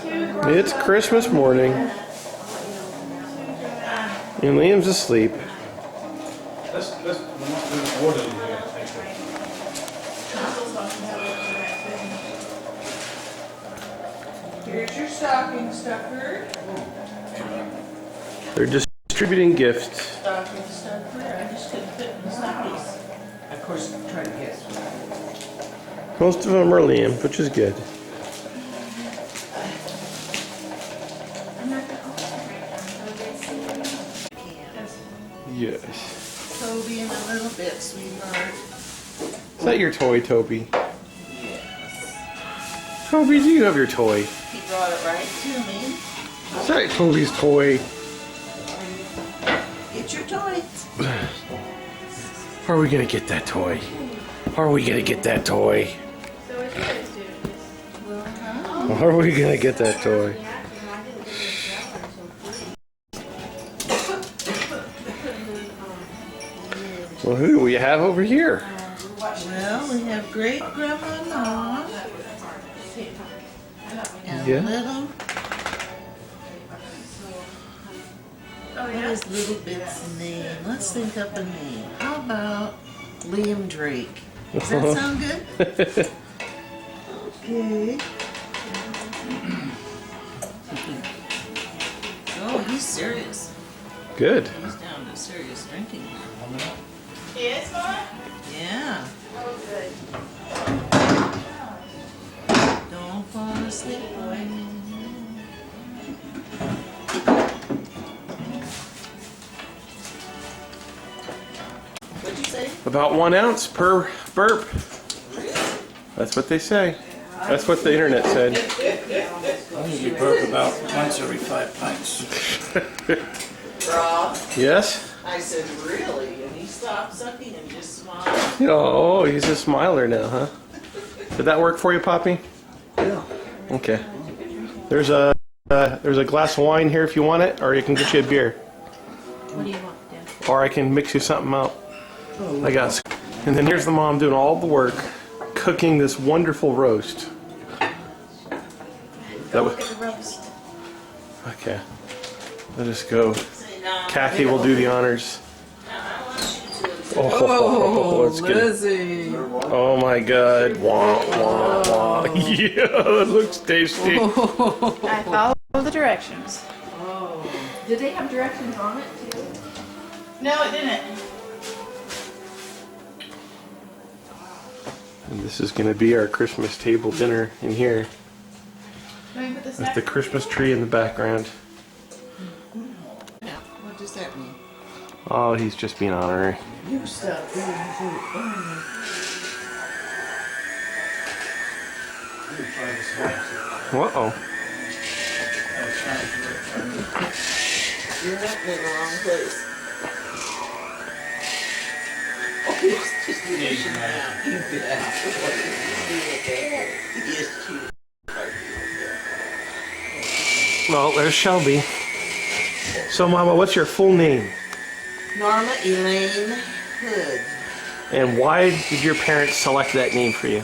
It's Christmas morning, and Liam's asleep. Let's order it here. Here's your stocking stuffer. They're distributing gifts. Stocking stuffer. I just couldn't fit in the stockies. Of course, try to guess. Most of them are Liam, which is good. Yes. Toby in a little bit, sweetheart. Is that your toy, Toby? Yes. Toby, do you have your toy? He brought it right to me. Is that Toby's toy? Get your toy. How are we gonna get that toy? How are we gonna get that toy? So what you guys do? How are we gonna get that toy? Well, who do we have over here? Well, we have great grandma Mom. And Yeah. little. Oh What yeah. is little bit's name? Let's think up a name. How about Liam Drake? Does that sound good? Okay. Oh, he's serious. Good. He's down to serious drinking now. Yes, Mama? Yeah. Oh, good. Don't fall asleep on me. What'd you say? About 1 ounce per burp. That's what they say. That's what the internet said. I usually burp about once every 5 pints. Rob, Yes? I said, really? And he stopped sucking and just smiled. Oh, he's a smiler now, huh? Did that work for you, Poppy? Yeah. Okay. There's a glass of wine here if you want it, or you can get you a beer, What do you want, Dan? or I can mix you something out. I got. And then here's the mom doing all the work, cooking this wonderful roast. That was, Look at the roast. okay. Let us go. Say, no, Kathy will do the honors. I want you to. Oh, it's good. Lizzie. Oh my God! Wah wah wah! Yeah, that looks tasty. I follow the directions. Oh. Did they have directions on it too? No, it didn't. And this is going to be our Christmas table dinner in here, Let me put this with back. the Christmas tree in the background. Yeah. What does that mean? Oh, he's just being honorary. You stop being so funny. Uh-oh. You're not in the wrong place. Oh, it's just you should not. You get out. Yes, you. Well, there's Shelby. So, Mama, what's your full name? Norma Elaine Hood. And why did your parents select that name for you?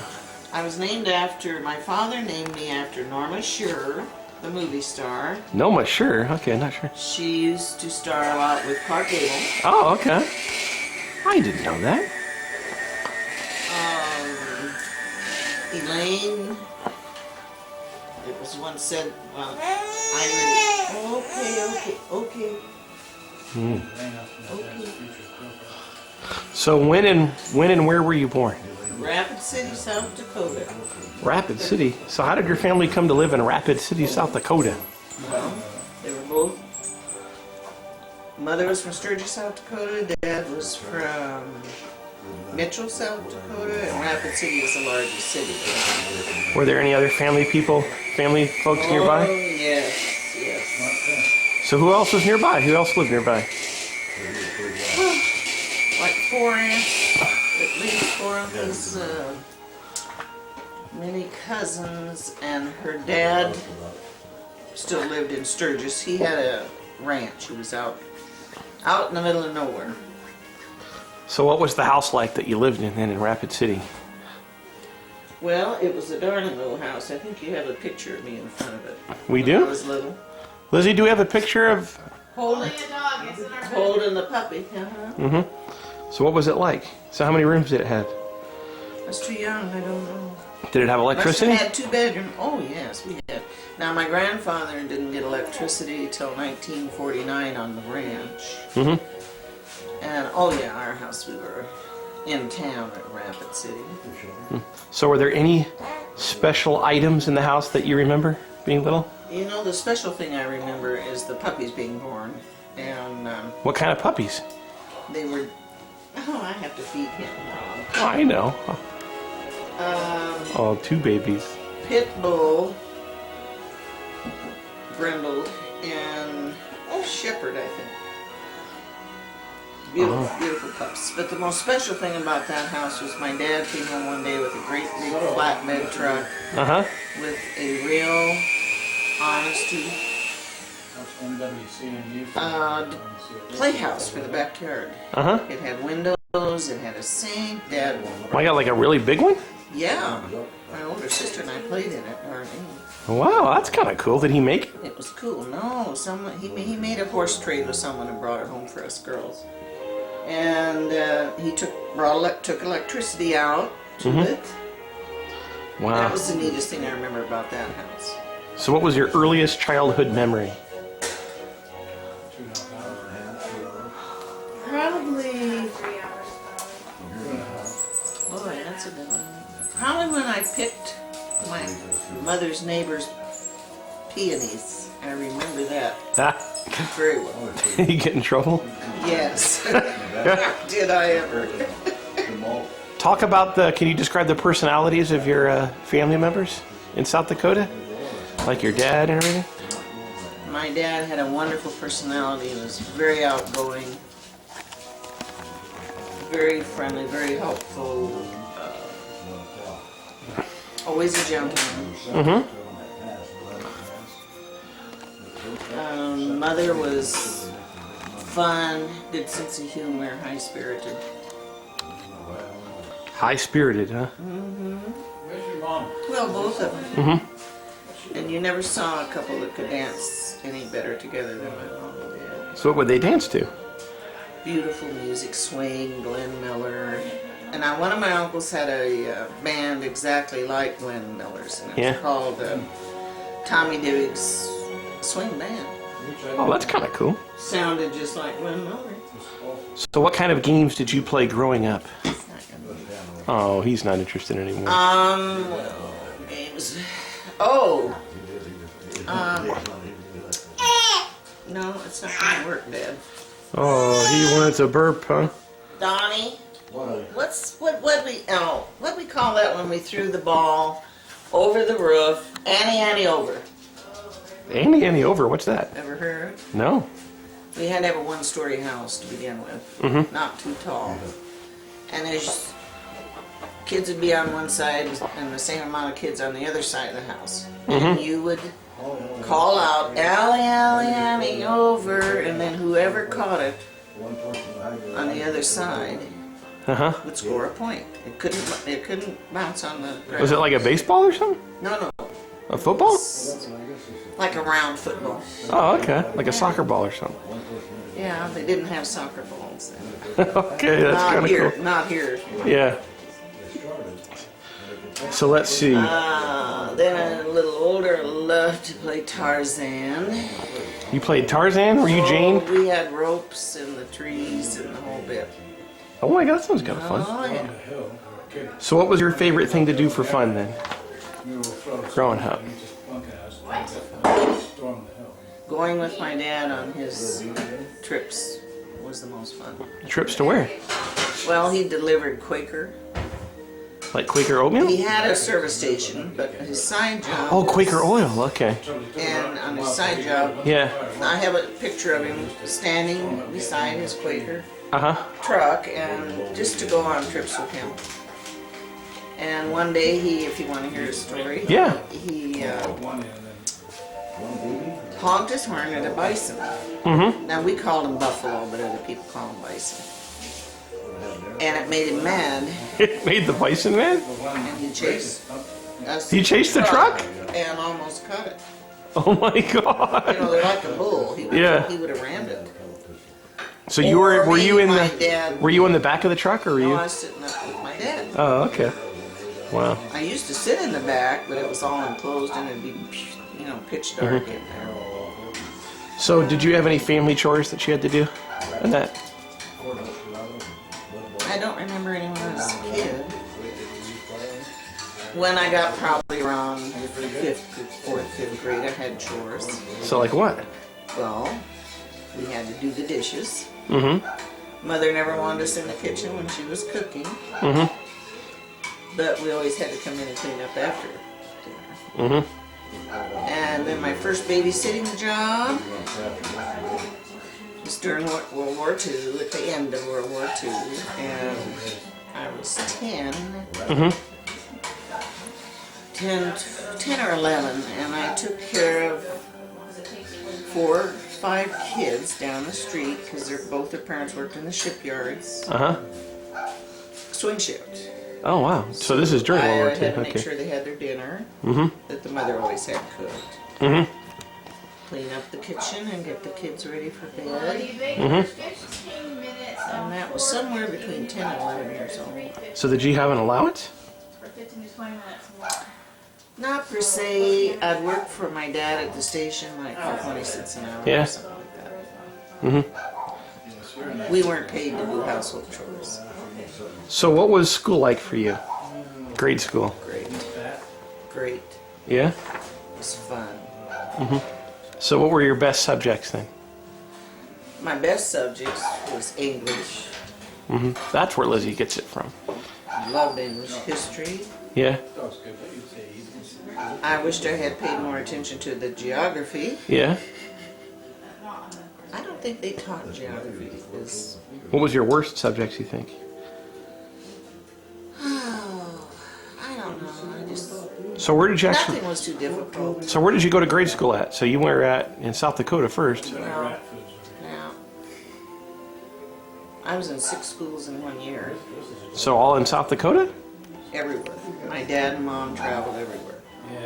I was named after, my father named me after Norma Shearer, the movie star. Noma, sure. Okay, not sure. She used to star a lot with Clark Gable. Oh, okay. I didn't know that. Elaine, it was once said, well, okay. So when and where were you born? Rapid City, South Dakota. Rapid City. So how did your family come to live in Rapid City, South Dakota? Well, they were both, mother was from Sturgis, South Dakota, dad was from Mitchell, South Dakota, and Rapid City is the largest city. Were there any other family folks Oh, nearby? yes. So who else was nearby? Who else lived nearby? Like 4 aunts, at least 4 uncles, many cousins, and her dad still lived in Sturgis. He had a ranch. He was out in the middle of nowhere. So what was the house like that you lived in then in Rapid City? Well, it was a darling little house. I think you have a picture of me in front of it. We When I do? was little. Lizzie, do we have a picture of... Holding, Only a dog. It's in our bedroom. holding the puppy. Uh-huh. So what was it like? So how many rooms did it have? I was too young. I don't know. Did it have electricity? We had 2 bedrooms. Oh, yes, we had. Now, my grandfather didn't get electricity till 1949 on the ranch. Mm-hmm. And, oh, yeah, our house, we were in town at Rapid City. So were there any special items in the house that you remember being little? You know, the special thing I remember is the puppies being born. And What kind of puppies? they were, oh, I have to feed him. Oh, I know. Um, Oh, 2 babies. Pit Bull, Brindled, and Shepherd, I think. Beautiful, beautiful pups. But the most special thing about that house was my dad came home one day with a great big flatbed truck Uh-huh. with a real, honest-to playhouse for the backyard. Uh-huh. It had windows, it had a sink. Dad, Oh, I got like a really big one? yeah. My older sister and I played in it, Darlene. Wow, that's kind of cool. Did he make it? It was cool. No, someone he made a horse trade with someone and brought it home for us girls. And he took electricity out to it. That Wow. was the neatest thing I remember about that house. So what was your earliest childhood memory? Probably, 3 hours. boy, that's a good one. Probably when I picked my mother's neighbor's peonies. I remember that Ah, very well. you get in trouble? Yes. Did I ever? Talk about can you describe the personalities of your family members in South Dakota? Like your dad and everything? My dad had a wonderful personality. He was very outgoing, very friendly, very helpful, always a gentleman. Mm-hmm. Mother was fun, good sense of humor, high-spirited. High-spirited, huh? Where's your mom? Well, both of them. Mm-hmm. And you never saw a couple that could dance any better together than my mom and dad. So what would they dance to? Beautiful music, swing, Glenn Miller. And one of my uncles had a band exactly like Glenn Miller's, and it Yeah. was called Tommy Divig's Swing Band. Oh, that's kind of cool. Sounded just like Glenn Miller. So what kind of games did you play growing up? It's not gonna be- Oh, he's not interested anymore. It was. Oh. No, it's not gonna work, Dad. Oh, he wants a burp, huh? Donnie, what we call that when we threw the ball over the roof? Annie over. Annie over, what's that? Ever heard? No. We had to have a 1-story house to begin with, not too tall. And as kids would be on one side and the same amount of kids on the other side of the house. And you would call out, Annie over, and then whoever caught it on the other side Uh-huh. would score a point. It couldn't bounce on the ground. Was it like a baseball or something? No, A football? like a round football. Oh, okay. Like a soccer ball or something. Yeah, they didn't have soccer balls then. Okay, that's Not kind of here, cool. not here. Yeah. So let's see. Then a little older, I loved to play Tarzan. You played Tarzan? Were you Jane? Oh, we had ropes in the trees and the whole bit. Oh my god, that sounds kind of fun. Oh, yeah. The hill. Kid, So what was your favorite thing to do for fun then? we were frozen. Growing up. He just bunking us. Storm the hill. Going with my dad on his trips was the most fun. Trips to where? Well, he delivered Quaker. Like Quaker oatmeal? He had a service station, but his side job. Oh, Quaker oil. Okay. And on his side job, Yeah. I have a picture of him standing beside his Quaker Uh-huh. truck and just to go on trips with him. And one day if you want to hear his story, Yeah. he One end and then honked his horn at a bison. Mm-hmm. Now we called him buffalo, but other people call him bison. and it made him mad, It made the bison mad? and he chased us. He chased the truck? And almost caught it. Oh my You god. know, they're like a bull. Yeah. He would have rammed it. So you were Or you me, in my the dad. were you in the back of the truck or were No, you? I was sitting up with my dad. Oh, okay. Wow. I used to sit in the back, but it was all enclosed and it'd be, pitch dark Mm-hmm. in there. So did you have any family chores that you had to do? And that I don't remember any when I was a kid. When I got probably around fourth, fifth grade, I had chores. so like what? Well, we had to do the dishes. Mm-hmm. Mother never wanted us in the kitchen when she was cooking, Mm-hmm. but we always had to come in and clean up after dinner. Mm-hmm. And then my first babysitting job was during World War II, at the end of World War II, and I was 10, Mm-hmm. 10 or 11, and I took care of 4 or 5 kids down the street because both their parents worked in the shipyards, Uh-huh. swing shift. Oh wow. So this is during I World War had II. to make Okay. sure they had their dinner Mm-hmm. that the mother always had cooked. Mm-hmm. Clean up the kitchen and get the kids ready for Well, bed. you bake Mhm. for 15 minutes. And that was somewhere between 10 and 11 years old. So did you have an allowance? For 15 to 20 minutes. Not per se. I'd work for my dad at the station like for 20 cents an hour Yeah. or something like Mm-hmm. that. We weren't paid to do household chores. So what was school like for you? Grade school. Great. Great. Yeah? It was fun. So what were your best subjects then? My best subjects was English. Mm-hmm. That's where Lizzie gets it from. I loved English history. Yeah? I wished I had paid more attention to the geography. Yeah? I don't think they taught geography. What was your worst subjects, you think? Oh, I don't know. So where did you actually... Nothing was too difficult. So where did you go to grade school at? So you were in South Dakota first. Now, I was in 6 schools in 1 year. So all in South Dakota? Everywhere. My dad and mom traveled everywhere.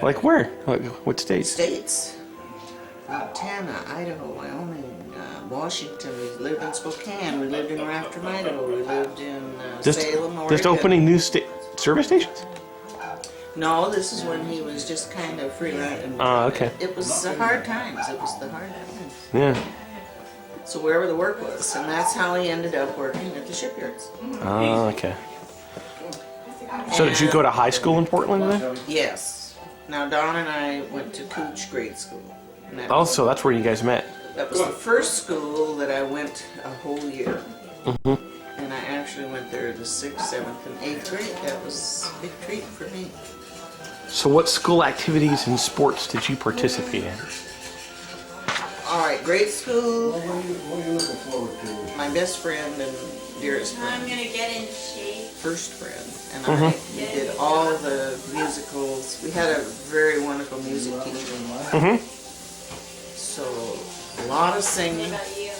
Like where? Like, what states? States. Montana, Idaho, Wyoming, Washington. We lived in Spokane. We lived in Rafter, Idaho. We lived in Salem, Oregon. Just opening new service stations? No, this is when he was just kind of freelancing. Oh, okay. It was the hard times. It was the hard times. Yeah. So wherever the work was, and that's how he ended up working at the shipyards. Oh, okay. So did you go to high school in Portland then? Yes. Now Don and I went to Cooch grade school. And that, Oh, so that's where you guys met. that was the first school that I went a whole year. Mm-hmm. And I actually went there the 6th, 7th, and 8th grade. That was a big treat for me. So what school activities and sports did you participate in? All right, grade school, What are you looking forward to? my best friend and dearest I'm friend, gonna get in shape. first friend, and we did all the musicals. We had a very wonderful music teacher. Mm-hmm. So a lot of singing. What about you?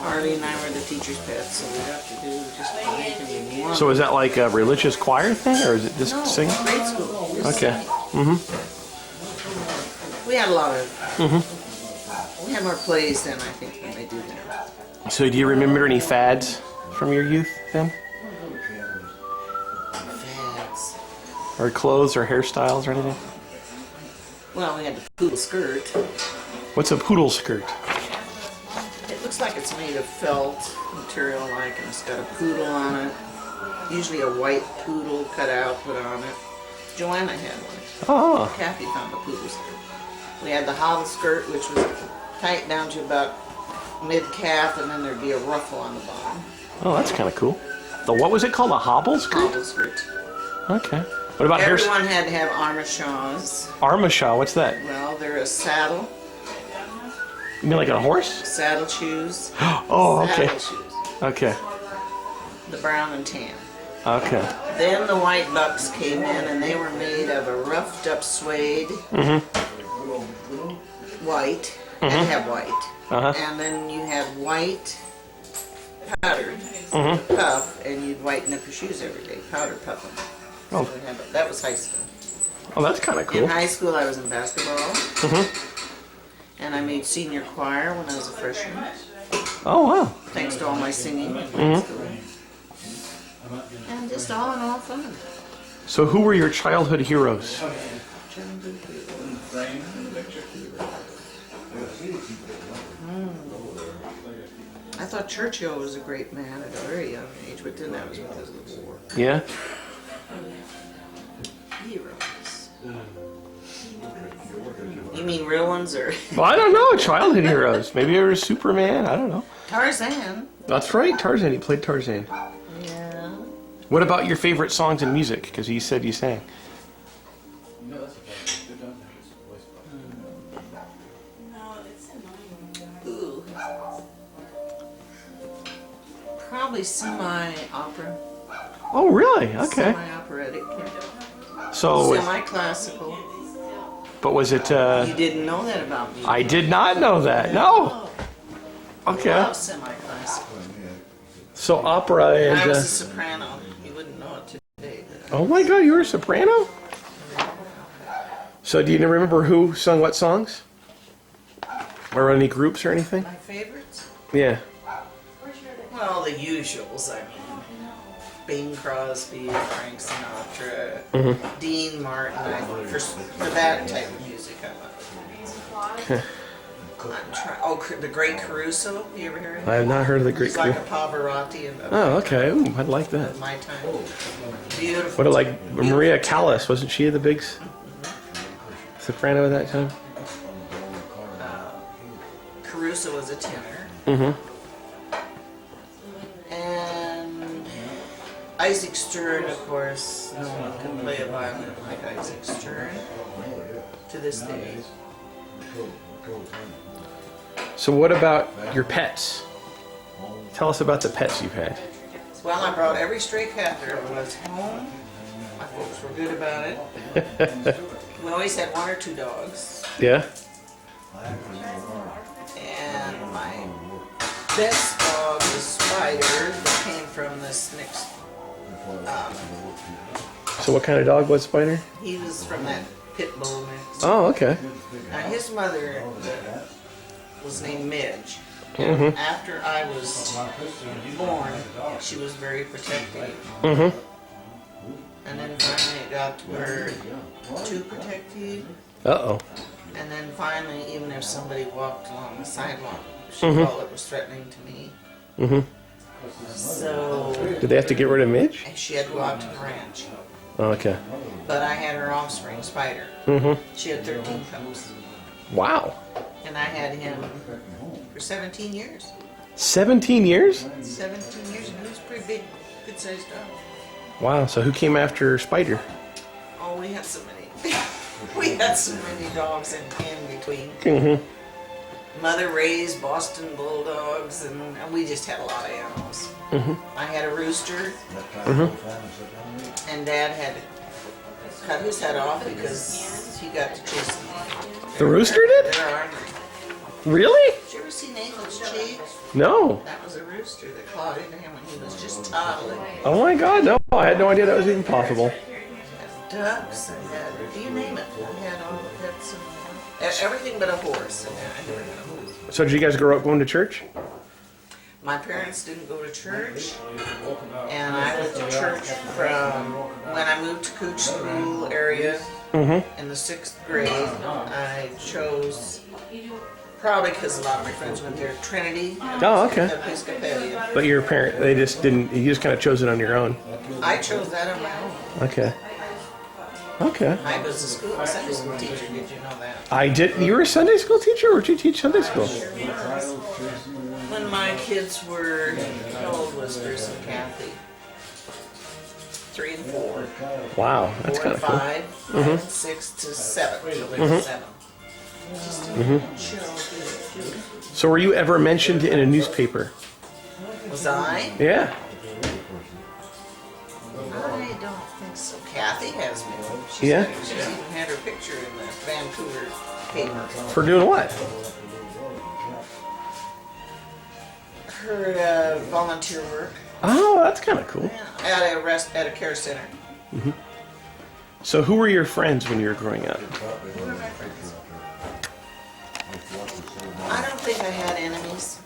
Harley and I were the teacher's pets, so we got to do just anything we wanted. So is that like a religious choir thing, or is it just No, singing? grade school. just Okay. singing. Mm-hmm. We had a lot of. We had more plays than I think than they do now. So do you remember any fads from your youth then? Fads. Or clothes or hairstyles or anything? Well, we had the poodle skirt. What's a poodle skirt? It looks like it's made of felt material, and it's got a poodle on it. Usually a white poodle cut out, put on it. Joanna had one. Oh, Kathy found a poodle skirt. We had the hobble skirt, which was tight down to about mid-calf, and then there'd be a ruffle on the bottom. oh, that's kind of cool. The what was it called? A hobble skirt? Hobble skirt. Okay. What about hair? Everyone had to have armachons. Armashaw, what's that? Well, they're a saddle, You mean like a horse? saddle shoes, Oh, okay. saddle shoes. Okay. The brown and tan. Okay. Then the white bucks came in, and they were made of a roughed up suede, white, and have white. Uh-huh. And then you had white powdered, puff, and you'd whiten up your shoes every day, powder puff them. Oh. So that was high school. Oh, that's kind of In cool. high school, I was in basketball, and I made senior choir when I was a freshman, Oh, wow. thanks to all my singing in high school. And just all in all fun. So who were your childhood heroes? I thought Churchill was a great man at a very young age, but then that was because of the war. Yeah? Heroes. You mean real ones or Well, I don't know. Childhood heroes. Maybe you were Superman. I don't know. Tarzan? That's right. Tarzan. He played Tarzan. Yeah. What about your favorite songs and music? Because you said you sang. Ooh. Probably semi-opera, Oh, really? Okay. semi-operatic, So, semi-classical. but was it? You didn't know that about me. I did not know that. No. I Okay. love semi-classical. So opera And I and. was a soprano. You wouldn't know it today. But Oh my God, you were a soprano. So do you remember who sung what songs? Or any groups or anything? my favorites? Yeah. Well, the usuals. I mean, Bing Crosby, Frank Sinatra, Dean Martin. For that type of music, I love. The Great Caruso. You ever hear of him? I have not heard of the Great He's like a Caruso. Pavarotti of Oh, okay. Ooh, I'd like that. my time. Beautiful. What like Maria Callas? Wasn't she the big soprano at that time? Caruso was a tenor. And Isaac Stern, of course, no one can play a violin like Isaac Stern to this day. So what about your pets? Tell us about the pets you've had. Well, I brought every stray cat there was home. My folks were good about it. We always had one or two dogs. Yeah? And my best dog was Spider that came from this next. So what kind of dog was Spider? He was from that pit bull mix. Oh, okay. Now his mother was named Midge. Mm-hmm. After I was born, she was very protective. Mm-hmm. And then finally it got to where too protective. Uh-oh. And then finally, even if somebody walked along the sidewalk, she Mm-hmm. felt it was threatening to me. Mm-hmm. So Did they have to get rid of Midge? she had to go out to the ranch. Oh, okay. But I had her offspring, Spider. Mm-hmm. She had 13 cubs. Wow. And I had him for 17 years. 17 years? 17 years, and he was a pretty big, good-sized dog. Wow. So who came after Spider? Oh, we had so many. We had so many dogs in between. Mm-hmm. Mother raised Boston Bulldogs, and we just had a lot of animals. I had a rooster, and Dad had to cut his head off because he got to chase them. The rooster did? They're ornery. Really? Did you ever see Nathan's cheeks? No. That was a rooster that clawed into him when he was just toddling. Oh my God, no. I had no idea that was even possible. Had ducks, and had, you name it. I had all the pets, and everything but a horse. And I never had a horse. So did you guys grow up going to church? My parents didn't go to church, and I went to church from when I moved to Cooch School area in the 6th grade. I chose, probably because a lot of my friends went there, Trinity Oh, okay. Episcopalian. But your parent, they just didn't, you just kind of chose it on your own. I chose that on my own. Okay. Okay. I was a Sunday school teacher, did you know that? I did, you were a Sunday school teacher or did you teach Sunday school? When my kids were, how old was Bruce and Kathy? 3 and 4. Wow, that's 4 kind and of cool. 5, and 6 to 7. So they were 7. So were you ever mentioned in a newspaper? Was I? Yeah. I don't think so. Kathy has been. She's Yeah? She's even had her picture in the Vancouver paper. For doing what? her volunteer work Oh, that's kind of cool. at a care center. So who were your friends when you were growing up? I don't think I had enemies,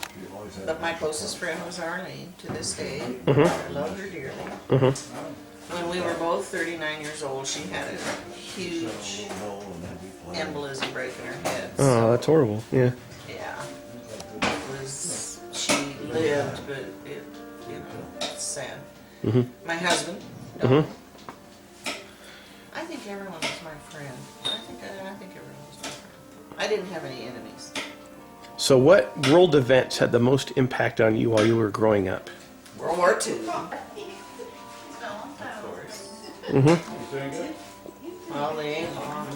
but my closest friend was Arlene to this day. I love her dearly. When we were both 39 years old, she had a huge embolism break in her head. Oh, that's horrible. Yeah. Yeah, it was. She lived, but it's sad. My husband. No. I think everyone was my friend. I think everyone was my friend. I didn't have any enemies. So what world events had the most impact on you while you were growing up? World War II. Of course. Well, the A-bomb.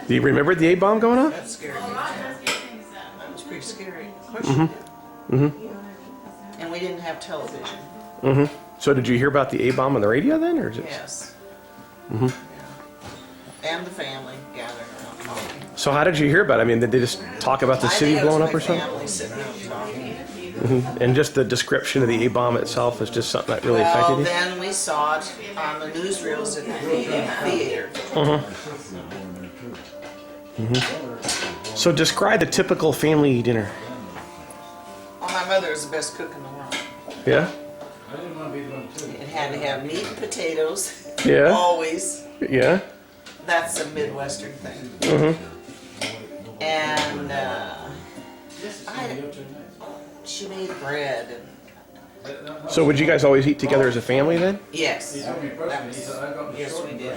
Do you remember the A-bomb going off? That scared me. That was pretty scary. Of course you did. And we didn't have television. So did you hear about the A-bomb on the radio then, or just? Yes. Yeah. And the family gathered around talking. So how did you hear about it? I mean, did they just talk about the city blowing up or something? Family sitting around talking. And just the description of the A-bomb itself is just something that really Well, affected you? then we saw it on the newsreels at the theater. So describe the typical family dinner. Well, my mother is the best cook in the world. Yeah? It had to have meat and potatoes. Yeah? Always. Yeah? That's a Midwestern thing. And she made bread and So would you guys always eat together as a family then? yes, yes we did.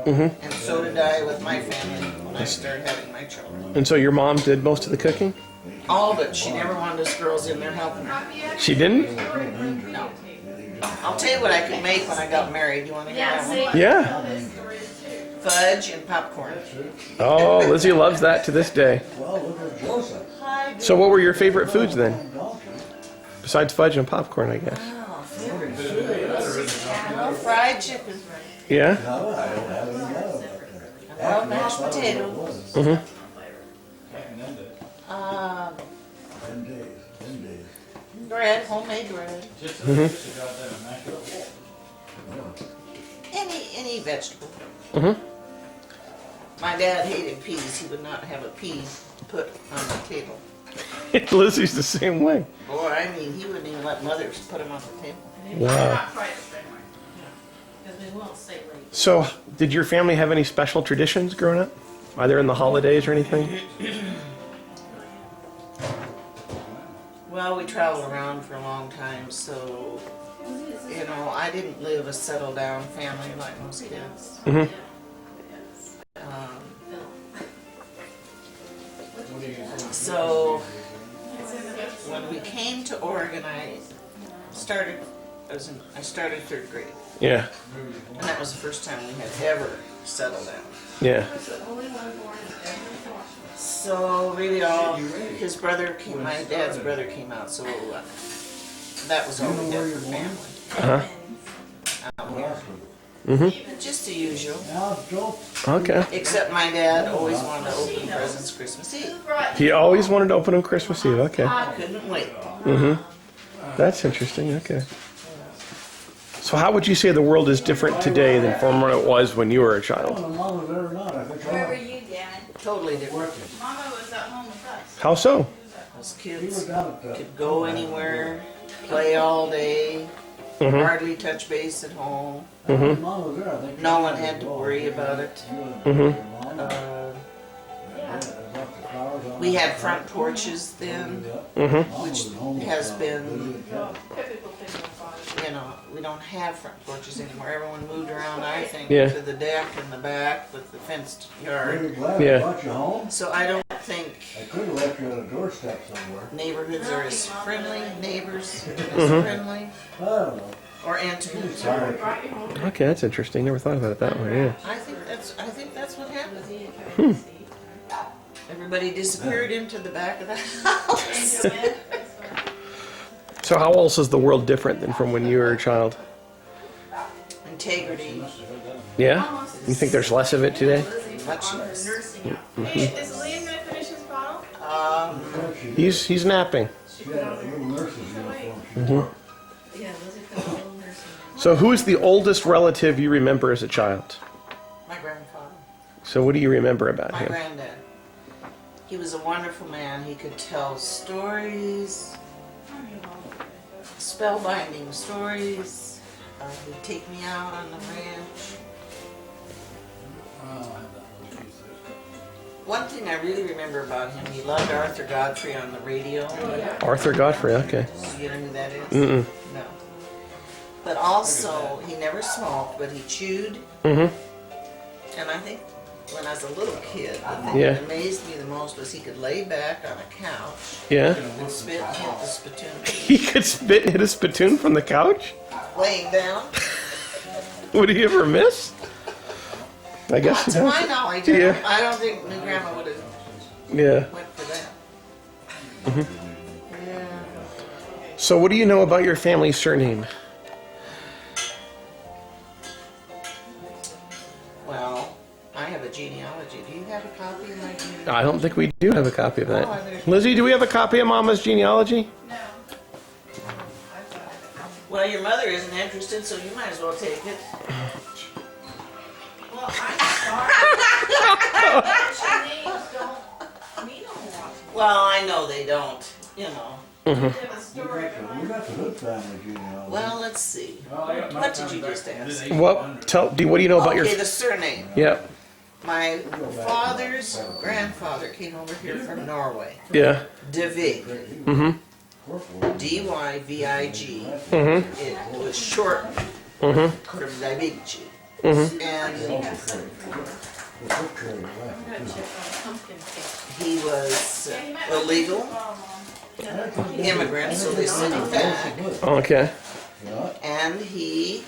And so did I with my family when I started having my children. And so your mom did most of the cooking? All of it. She never wanted us girls in there helping her. She didn't? No. I'll tell you what I could make when I got married. You want to hear that one? Yeah. Fudge and popcorn. Oh, Lizzie loves that to this day. Well, look at Joseph. So what were your favorite foods then? Besides fudge and popcorn, I guess. Oh, favorite foods. Well, fried chicken. Yeah? No, I don't have any doubt about that. I love mashed potatoes. 10 days. Bread, homemade bread. Any vegetable. My dad hated peas. He would not have a pea put on the table. Lizzie's the same way. Boy, I mean, he wouldn't even let mothers put them on the table. Wow. Not quite the same way. Because we won't stay late. So, did your family have any special traditions growing up? Either in the holidays or anything? Well, we traveled around for a long time, so, I didn't live a settled down family like most kids. So, when we came to Oregon, I started third grade, Yeah. and that was the first time we had ever settled down. Yeah. So really, my dad's brother came out, so that was all we had for family. Out here. Just the usual. Now, Joe, Okay. Except my dad always wanted to open presents Christmas Eve. He always wanted to open on Christmas Eve. Okay. I couldn't wait. That's interesting. Okay. So how would you say the world is different today than from what it was when you were a child? the mom was there or not, I think. Where were you, Dad? Totally different. Mama was at home with us. How so? Us He was kids down at could go anywhere, play all day, hardly touch base at home. the mom was there, I think. No one had to worry about it. We had front porches then, which has been, we don't have front porches anymore. Everyone moved around, I think, Yeah. to the deck in the back with the fenced yard. Very glad Yeah. I brought you home. So I don't think I could have left you on a doorstep somewhere. neighborhoods are as friendly, neighbors as friendly I don't know. or intimate. Sorry. Okay, that's interesting. Never thought about it that way. Yeah. I think that's what happened. Everybody disappeared into the back of the house. So how else is the world different than from when you were a child? Integrity, Yeah? You think there's less of it today? much less. Hey, is Liam gonna finish his bottle? He's napping. She had a little nurse's uniform. Yeah, those are the little nursing. So who is the oldest relative you remember as a child? My grandfather. So what do you remember about My him? granddad. He was a wonderful man. He could tell stories, spellbinding stories. He'd take me out on the ranch. One thing I really remember about him, he loved Arthur Godfrey on the radio. Arthur Godfrey, okay. You know who that is? Mm-mm. No. But also, he never smoked, but he chewed. Mm-hmm. And I think when I was a little kid, the thing Yeah. that amazed me the most was he could lay back on a couch Yeah. and spit and hit the spittoon. He could spit and hit a spittoon from the couch? Laying down. Would he ever miss? I guess Not he to does. my knowledge. Yeah. I don't think New Grandma would have Yeah. went for that. Mm-hmm. Yeah. So what do you know about your family's surname? Well, I have a genealogy. Do you have a copy of my genealogy? I don't think we do have a copy of Oh, I that. better- Lizzie, do we have a copy of Mama's genealogy? No. Well, your mother isn't interested, so you might as well take it. Well, I'm sorry. Names don't mean a whole lot. Well, I know they don't, you know. The story. We got the Hood family genealogy. Well, let's see. What did you just ask? What do you know about your? Okay, the surname. Yeah. My father's grandfather came over here from Norway. Yeah. Divig. Mm-hmm. D-Y-V-I-G. Mm-hmm. It was short Mm-hmm. from Divigji. Mm-hmm. And The picture of the left. I'm gonna check on pumpkin cake. he was illegal immigrant, so they sent him back. Okay. Yeah. And he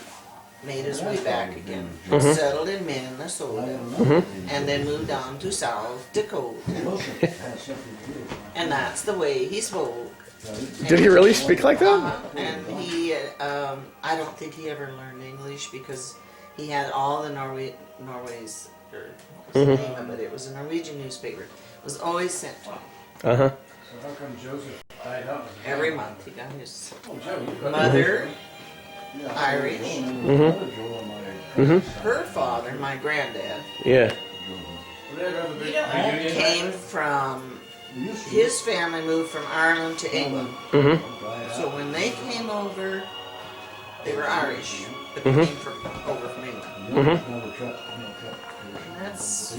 made his way back again. Mm-hmm. Settled in Minnesota. And then moved on to South Dakota. And that's the way he spoke. Did he really speak like that? And he, I don't think he ever learned English because he had all the Norway's, or what's the name of it? It was a Norwegian newspaper. It was always sent to him. Uh-huh. So how come Joseph died out? Every month he got his Oh, Joe, you got mother, Irish. Mm-hmm. Her father, my granddad, Yeah. Would they ever have a big You don't reunion? came from, his family moved from Ireland to England. Mm-hmm. So when they came over, they were Irish, but they came over from England. That's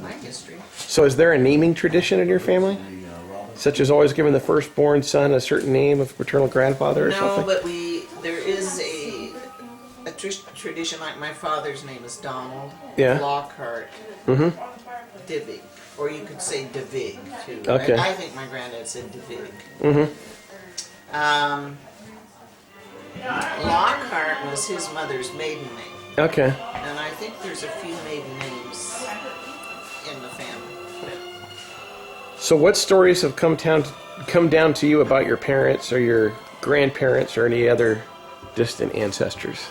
my history. So is there a naming tradition in your family? Such as always giving the firstborn son a certain name of paternal grandfather or No, something? but there is a tradition, like my father's name is Donald Yeah. Lockhart Mm-hmm. Divig, or you could say Divig too. Okay. I think my granddad said Divig. Mm-hmm. Lockhart was his mother's maiden name, Okay. and I think there's a few maiden names in the family. So what stories have come down to you about your parents or your grandparents or any other distant ancestors?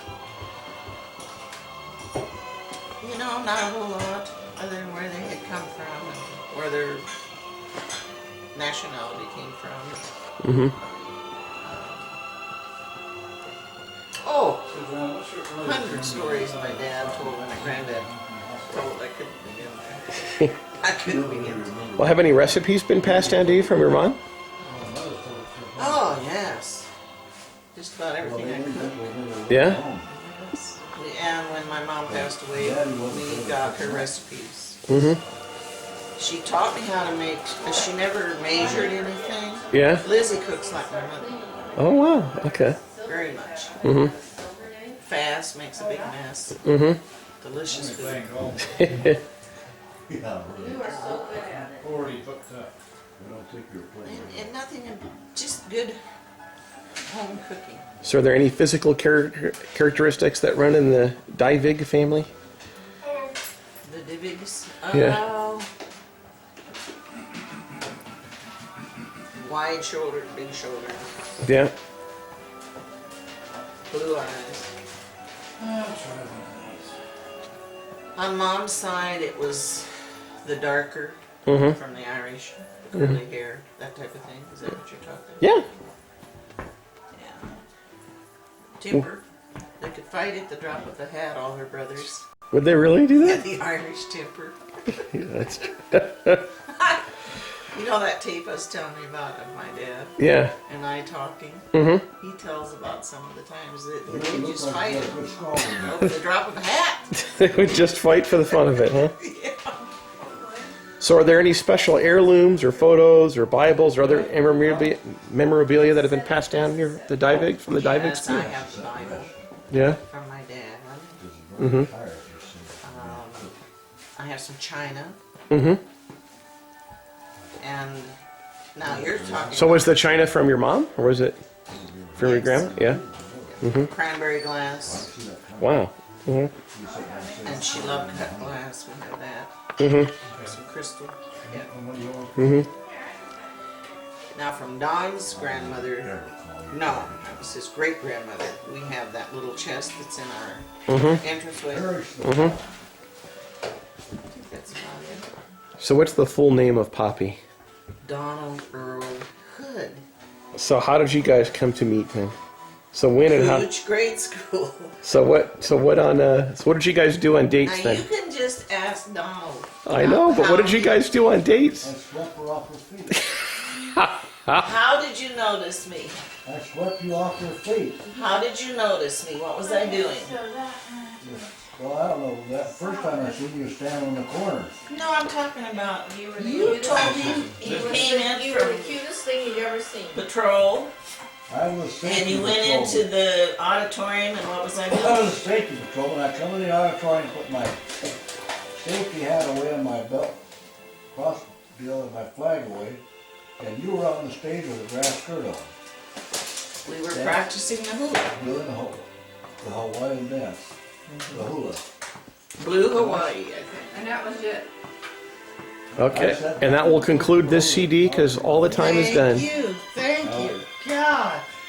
You know, not a whole lot, other than where they had come from and where their nationality came from. Mm-hmm. Oh, So, John, what's your earliest 100 stories my dad told and my granddad told. I couldn't begin there. I couldn't begin. Well, have any recipes been passed down to you from your mom? Oh, yes. Just about everything I could. Yeah? And when my mom passed away, we got her recipes. Mm-hmm. She taught me how to make, she never measured anything. Yeah? Lizzie cooks like my mother, Oh, wow. Okay. very much. Mm-hmm. Fast, makes a big mess. Mm-hmm. Delicious food. playing golf? Yeah, really. You are so good at it. Already booked up. I don't think you're playing. And nothing, just good home cooking. So are there any physical characteristics that run in the Divig family? The Divigs. Yeah. Wide shouldered, big shoulders, Yeah. blue eyes. I'm trying On mom's side, it was the darker from the Irish, curly hair, that type of thing. Is that what you're talking about? Yeah. Yeah. Temper. They could fight at the drop of a hat, all her brothers. Would they really do Yeah, that? the Irish temper. Yeah, that's true. You know that tape I was telling you about of my dad Yeah. and I talking? Mm-hmm. He tells about some of the times that You they look just like fight you it got a good skull in there. over the drop of a hat. They would just fight for the fun of it, huh? Yeah. So, are there any special heirlooms or photos or Bibles or other memorabilia that have been passed down here, the Divig from the Divig Yes, school? I have the Bible Yeah. from my dad. Mm-hmm. Tired, you see. I have some china. Mm-hmm. And now you're talking So, was the china from your mom, or was it from your grandma? Yeah. about cranberry glass. See that coming? Wow. Mm-hmm. You sit down and say, And she loved cut glass. We have that. Mm-hmm. Some crystal. Yeah. "What do you want?" Mm-hmm. Now from Don's grandmother, Never call you. no, that was his great grandmother. We have that little chest that's in our entranceway. Very slow. Mm-hmm. I think that's about it. So, what's the full name of Poppy? Donald Earl Hood. So, how did you guys come to meet then? So when and how? Huge grade school. So what? So what did you guys do on Now dates you then? can just ask Donald. I know, but what did you guys do on dates? I swept her off her feet. How did you notice me? I swept you off her feet. How did you notice me? What was I doing? Well, I don't know. That first time I seen you stand on the corner. No, I'm talking about You were the you cutest. told him he You were came the- in You were the from cutest thing you'd ever seen. patrol I was safety and you went patrolman. into the auditorium and what was I I doing? was a safety patrolman. I come in the auditorium, put my safety hat away on my belt, cross the other my flag away, and you were on the stage with a grass skirt on, We were Yeah. practicing the hula. doing the Hawaiian dance, the hula. Blue Hawaii, I think. And that was it. Okay, and that will conclude this CD because all the time is done. Thank you.